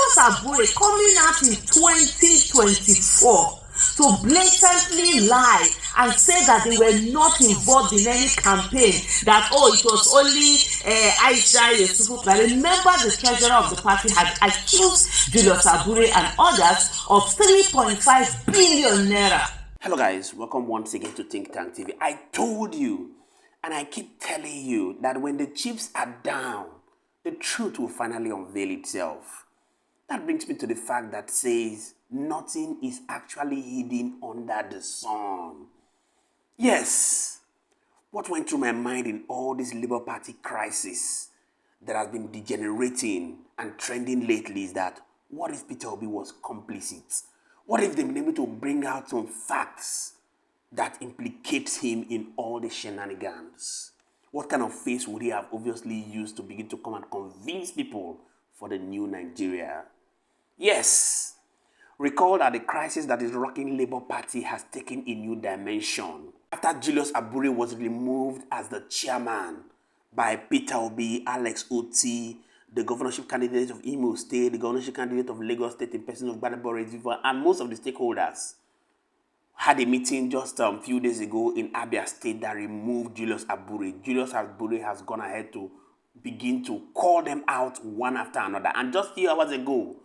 Julius Abure coming out in 2024 to blatantly lie and say that they were not involved in any campaign, that it was only AISHA, YESUFU. Remember, the treasurer of the party had accused Julius Abure and others of 3.5 billion naira. Hello guys, welcome once again to Think Tank TV. I told you, and I keep telling you, that when the chips are down, the truth will finally unveil itself. That brings me to the fact that says nothing is actually hidden under the sun. Yes, what went through my mind in all this Labour Party crisis that has been degenerating and trending lately is that what if Peter Obi was complicit? What if they've been able to bring out some facts that implicates him in all the shenanigans? What kind of face would he have obviously used to begin to come and convince people for the new Nigeria? Yes, recall that the crisis that is rocking Labour Party has taken a new dimension. After Julius Abure was removed as the chairman by Peter Obi, Alex Oti, the governorship candidate of Imo State, the governorship candidate of Lagos State in person of Abure, and most of the stakeholders had a meeting just a few days ago in Abure State that removed Julius Abure. Julius Abure has gone ahead to begin to call them out one after another. And just a few hours ago,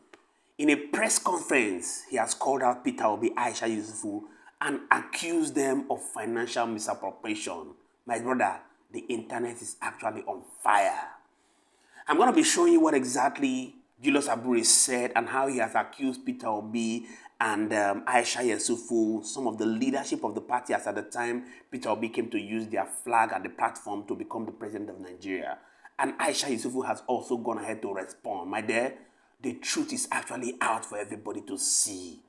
in a press conference, he has called out Peter Obi, AISHA, YESUFU, and accused them of financial misappropriation. My brother, the internet is actually on fire. I'm going to be showing you what exactly Julius Abure said and how he has accused Peter Obi and AISHA, YESUFU, some of the leadership of the party, as at the time Peter Obi came to use their flag and the platform to become the president of Nigeria. And AISHA, YESUFU has also gone ahead to respond. My dear, the truth is actually out for everybody to see.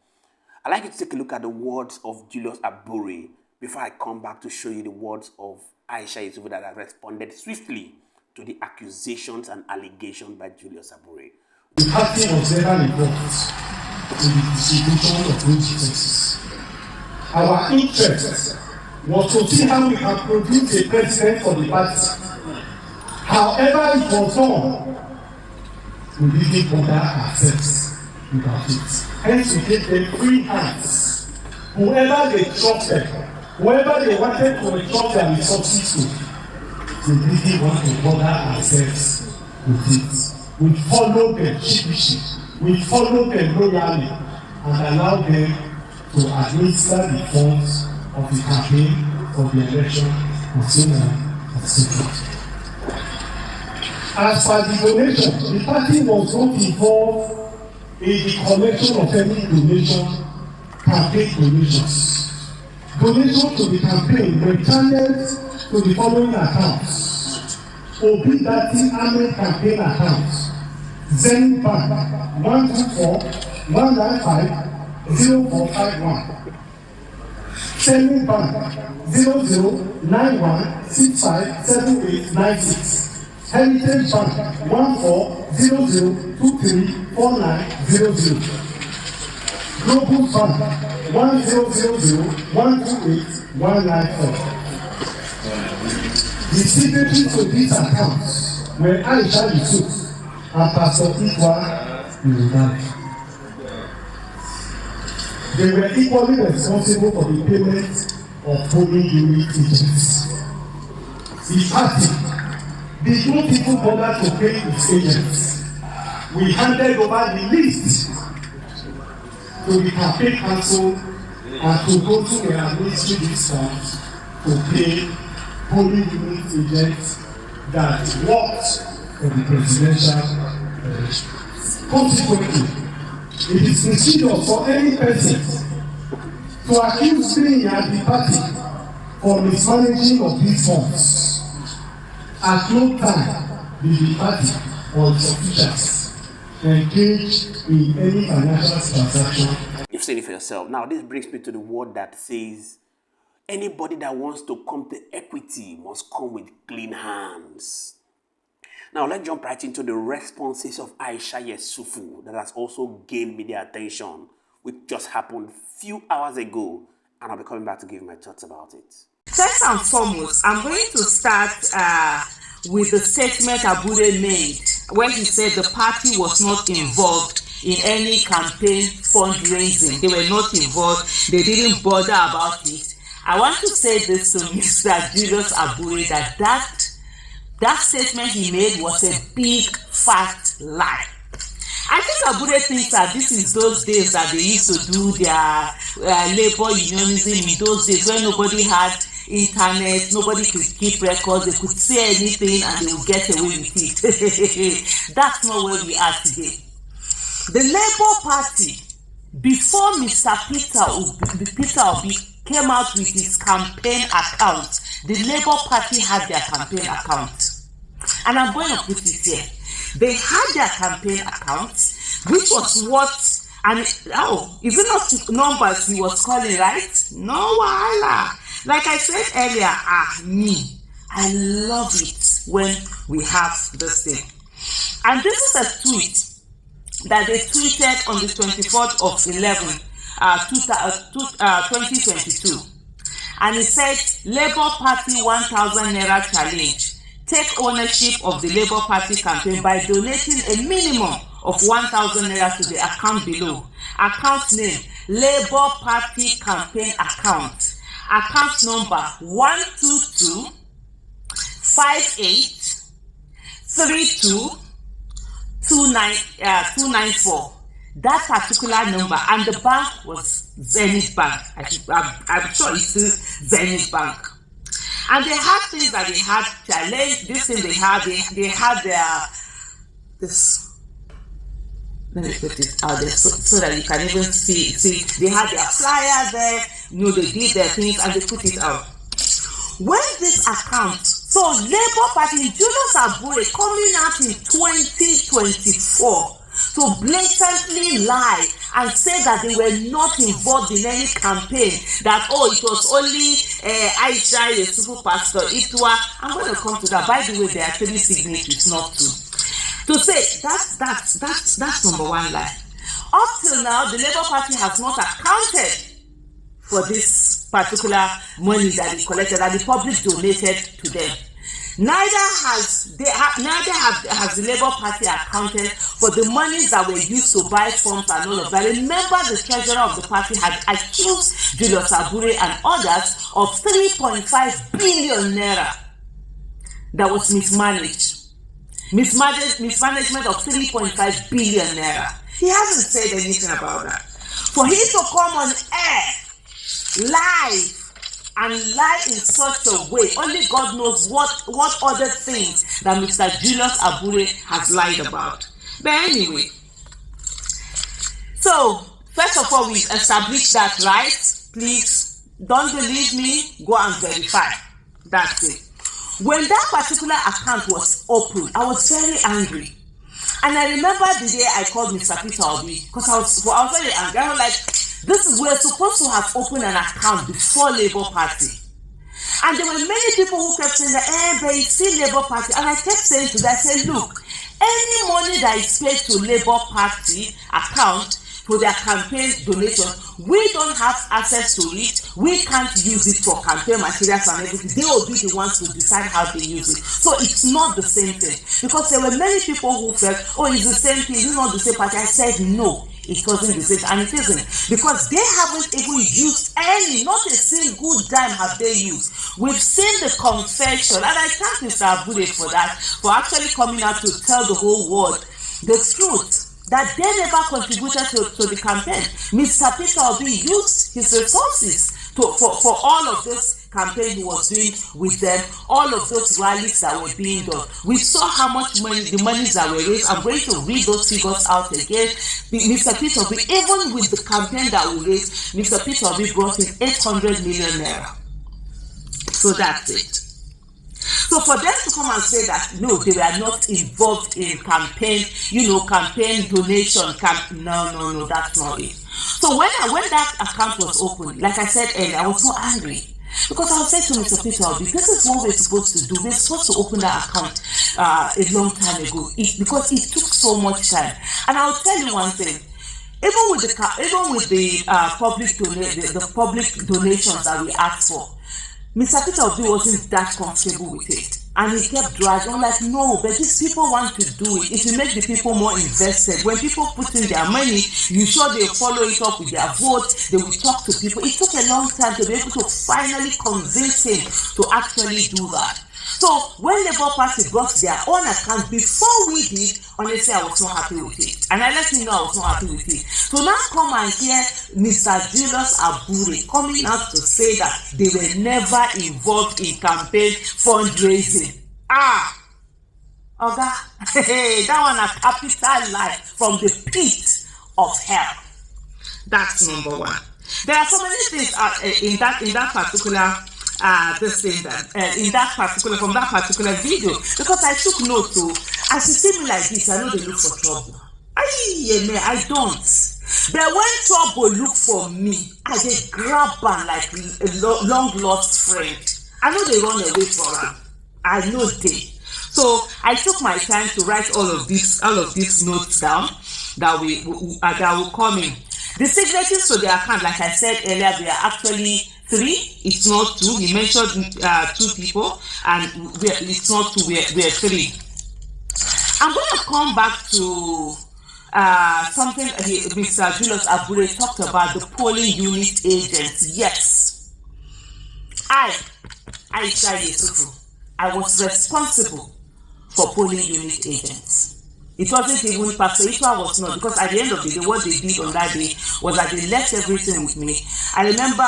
I'd like you to take a look at the words of Julius Abure before I come back to show you the words of AISHA, YESUFU that have responded swiftly to the accusations and allegations by Julius Abure. The party was never involved in the distribution of those resources. Our interest was to see how we can produce a president for the party. However it was done, we didn't bother ourselves about it. Hence we gave them free hands. Whoever they trusted, whoever they wanted to entrust their resources to, we didn't want to bother ourselves with it. We followed them sheepishly, we followed them loyally, and allowed them to administer the funds of the campaign for the election of Tinubu. As per the donation, the party was not involved in the collection of any donation, campaign donations. Donation to the campaign were channeled to the following accounts: Obi Dati Army campaign accounts, Zen Bank 124-195-0451, Zenith Bank 0091657896, Heritage Bank 1400234900, Global Bank 1000128194. The signatories to these accounts were AISHA, YESUFU, and Pastor Ekpa. They were equally responsible for the payment of polling unit agents. The party did not even bother to pay its agents. We handed over the list to the campaign council and to go to the administrative funds to pay polling unit agents that worked for the presidential election. Consequently, it is procedure for any person to accuse me and the party for mismanaging of these funds. At no time did the party or its officials engage in any financial transaction. You've seen it for yourself. Now, this brings me to the word that says anybody that wants to come to equity must come with clean hands. Now, let's jump right into the responses of AISHA, YESUFU that has also gained media attention, which just happened a few hours ago, and I'll be coming back to give my thoughts about it. First and foremost, I'm going to start with the statement Abure made when he said the party was not involved in any campaign fundraising. They were not involved. They didn't bother about it. I want to say this to Mr. Julius Abure that statement he made was a big fat lie. I think Abure thinks that this is those days that they used to do their labor unionism in those days when nobody had internet, nobody could keep records, they could say anything and they would get away with it. That's not where we are today. The Labour Party, before Mr. Peter Obi came out with his campaign account, the Labour Party had their campaign account. And I'm going to put it here. They had their campaign account, which was what, and is it not numbers he was calling, right? No wahala. Like I said earlier, I love it when we have this thing. And this is a tweet that they tweeted on the 24th of 2022. And it said, Labour Party 1,000 Naira challenge. Take ownership of the Labour Party campaign by donating a minimum of 1,000 Naira to the account below. Account name, Labour Party campaign account. Account number 122 58 32 294. That particular number, and the bank was Zenith Bank. I'm sure it's still Zenith Bank. And they had things that they had challenge. This thing they had their this. Let me put it out there so that you can even see. They had their flyer there. They did their things and they put it out. When this account, so Labour Party, Julius Abure coming out in 2024 to blatantly lie and say that they were not involved in any campaign, that it was only AISHA, YESUFU, Pastor Itwa. I'm going to come to that. By the way, there are 3 signatures, not 2. To say that's number one lie. Up till now, the Labour Party has not accounted for this particular money that they collected, that the public donated to them. Neither has the Labour Party accounted for the monies that were used to buy forms and all of that. Remember, the treasurer of the party had accused Julius Abure and others of 3.5 billion naira that was mismanaged. Mismanagement of 3.5 billion naira. He hasn't said anything about that. For him to come on air live and lie in such a way, only God knows what other things that Mr. Julius Abure has lied about. But anyway, so first of all, we established that, right? Please don't believe me, go and verify. That's it. When that particular account was opened, I was very angry. And I remember the day I called Mr. Peter Obi, because I was very angry. I was like, we're supposed to have opened an account before Labour Party. And there were many people who kept saying that, but it's still Labour Party. And I kept saying to them, I said, look, any money that is paid to Labour Party account for their campaign donation, we don't have access to it. We can't use it for campaign materials and everything. They will be the ones to decide how they use it. So it's not the same thing. Because there were many people who felt, it's the same thing, it's not the same party. I said, no, it wasn't the same, and it isn't. Because they haven't even used not a single dime have they used. We've seen the confession, and I thank Mr. Abure for that, for actually coming out to tell the whole world the truth, that they never contributed to the campaign. Mr. Peter Obi used his resources for all of this campaign he was doing with them, all of those rallies that were being done. We saw how much money, the monies that were raised. I'm going to read those figures out again. Mr. Peter Obi, even with the campaign that we raised, Mr. Peter Obi brought in 800 million naira. So that's it. So for them to come and say that, no, they were not involved in campaign, campaign donation, no, that's not it. So when that account was opened, like I said earlier, I was so angry. Because I said to Mr. Peter Obi, this is what we're supposed to do. We're supposed to open that account a long time ago, because it took so much time. And I'll tell you one thing. Even with the public donations that we asked for, Mr. Peter Obi wasn't that comfortable with it. And he kept dragging. I'm like, no, but these people want to do it. It will make the people more invested. When people put in their money, you sure they follow it up with their vote. They will talk to people. It took a long time to be able to finally convince him to actually do that. So when Labour Party got their own account before we did, honestly, I was not happy with it. And I let him know I was not happy with it. So now come and hear Mr. Julius Abure coming out to say that they were never involved in campaign fundraising. Oga, that one a capital lie from the pit of hell. That's number one. There are so many things in that particular this thing that from that particular video, because I took note too. As you see me like this, I know they look for trouble. I don't. But when trouble look for me, I just grab am like a long lost friend. I know they run away from am. I know they. So I took my time to write all of these notes down that will come in. The signatures to the account, like I said earlier, they are actually 3. It's not 2. He mentioned 2 people, and it's not 2. We're 3. I'm going to come back to something Mr. Julius Abure talked about, the polling unit agents. Yes, AISHA YESUFU, I was responsible for polling unit agents. It wasn't even Pastor Ekpa was not, because at the end of the day, what they did on that day was that they left everything with me. I remember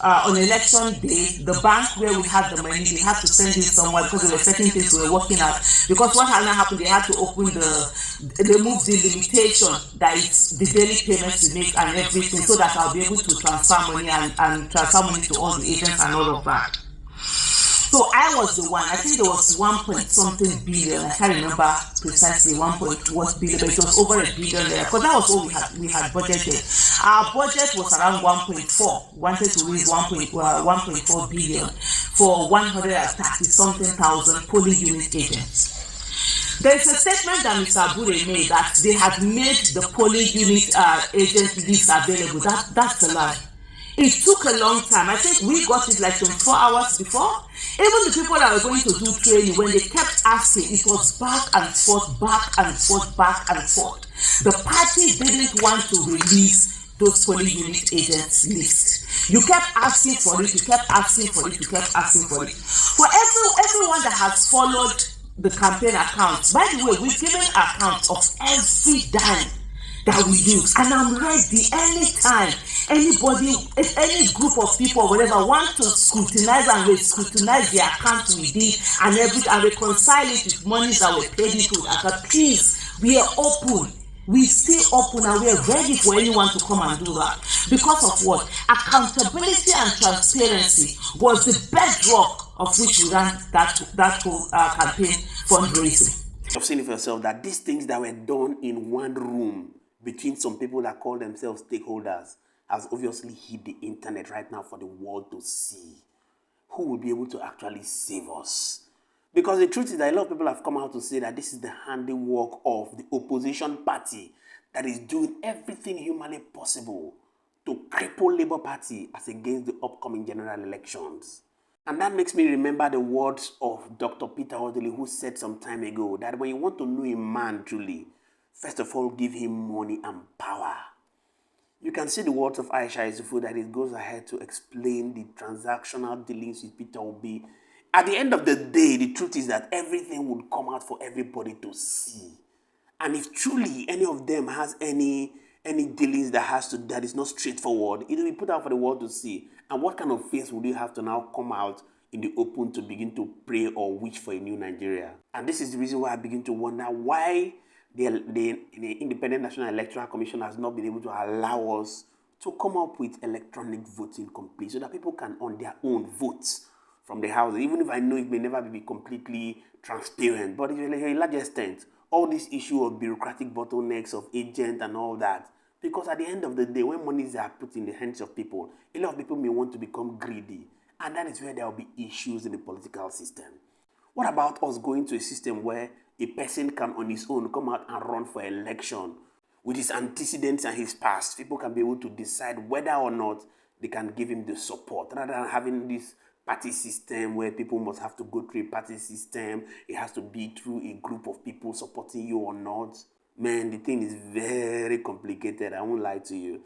on election day, the bank where we had the money, they had to send it somewhere because there were certain things we were working out. Because what had not happened, they had to open they moved the limitation that is the daily payments we make and everything, so that I'll be able to transfer money and transfer money to all the agents and all of that. So I was the one. I think there was 1 point something billion. I can't remember precisely 1 point what billion, but it was over $1 billion there. Because that was all we had budgeted. Our budget was around 1.4. Wanted to raise 1.4 billion for 130 something thousand polling unit agents. There is a statement that Mr. Abure made that they had made the polling unit agent list available. That's a lie. It took a long time. I think we got it like 24 hours before. Even the people that were going to do training, when they kept asking, it was back and forth, back and forth, back and forth. The party didn't want to release those polling unit agents list. You kept asking for it, you kept asking for it, you kept asking for it. For everyone that has followed the campaign accounts, by the way, we've given accounts of every dime that we use, and I'm ready anytime anybody, any group of people, whatever, want to scrutinize and re-scrutinize the account we did and reconcile it with monies that were paid into the account. Please, we are open. We still open, and we are ready for anyone to come and do that. Because of what? Accountability and transparency was the bedrock of which we ran that whole campaign fundraising. You've seen it for yourself that these things that were done in one room between some people that call themselves stakeholders has obviously hit the internet right now for the world to see. Who will be able to actually save us? Because the truth is that a lot of people have come out to say that this is the handiwork of the opposition party that is doing everything humanly possible to cripple Labour Party as against the upcoming general elections. And that makes me remember the words of Dr. Peter Odili, who said some time ago that when you want to know a man truly, first of all, give him money and power. You can see the words of AISHA YESUFU that it goes ahead to explain the transactional dealings with Peter Obi. At the end of the day, the truth is that everything would come out for everybody to see. And if truly any of them has any dealings that is not straightforward, it will be put out for the world to see. And what kind of face would you have to now come out in the open to begin to pray or wish for a new Nigeria? And this is the reason why I begin to wonder why the Independent National Electoral Commission has not been able to allow us to come up with electronic voting complete so that people can on their own vote from the house. Even if I know it may never be completely transparent, but to a large extent, all this issue of bureaucratic bottlenecks of agent and all that, because at the end of the day, when monies are put in the hands of people, a lot of people may want to become greedy, and that is where there will be issues in the political system. What about us going to a system where a person can on his own come out and run for election with his antecedents and his past? People can be able to decide whether or not they can give him the support rather than having this party system where people must have to go through a party system. It has to be through a group of people supporting you or not. Man, the thing is very complicated. I won't lie to you.